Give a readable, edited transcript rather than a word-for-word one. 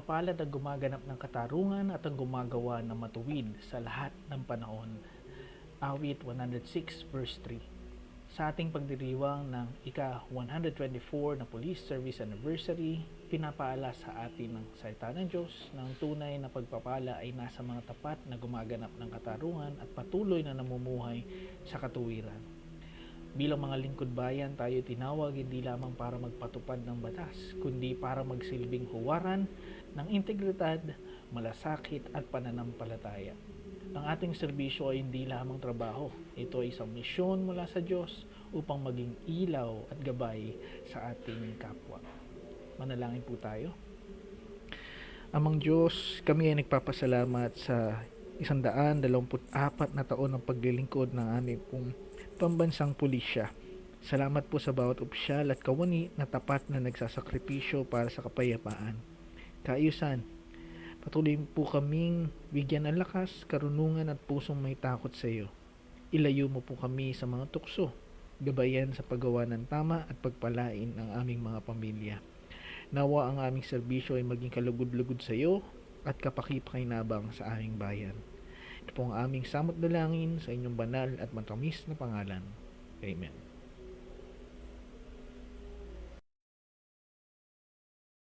mapalad ang gumaganap ng katarungan at ang gumagawa ng matuwid sa lahat ng panahon. Awit 106 verse 3. Sa ating pagdiriwang ng ika-124 na Police Service Anniversary, pinapaala sa atin ng salita ng Diyos ng tunay na pagpapala ay nasa mga tapat na gumaganap ng katarungan at patuloy na namumuhay sa katuwiran. Bilang mga lingkod bayan, tayo tinawag hindi lamang para magpatupad ng batas, kundi para magsilbing huwaran ng integridad, malasakit at pananampalataya. Ang ating serbisyo ay hindi lamang trabaho. Ito ay isang misyon mula sa Diyos upang maging ilaw at gabay sa ating kapwa. Manalangin po tayo. Amang Diyos, kami ay nagpapasalamat sa 124 na taon ng paglilingkod ng aming pong pambansang pulisya. Salamat po sa bawat opisyal at kawani na tapat na nagsasakripisyo para sa kapayapaan. Kaayusan, patuloy po kaming bigyan ng lakas, karunungan at pusong may takot sa iyo. Ilayo mo po kami sa mga tukso, gabayan sa paggawa ng tama at pagpalain ang aming mga pamilya. Nawa ang aming serbisyo ay maging kalugod-lugod sa iyo at kapaki-pakinabang sa aming bayan. Ito po ang aming samot dalangin sa inyong banal at matamis na pangalan. Amen.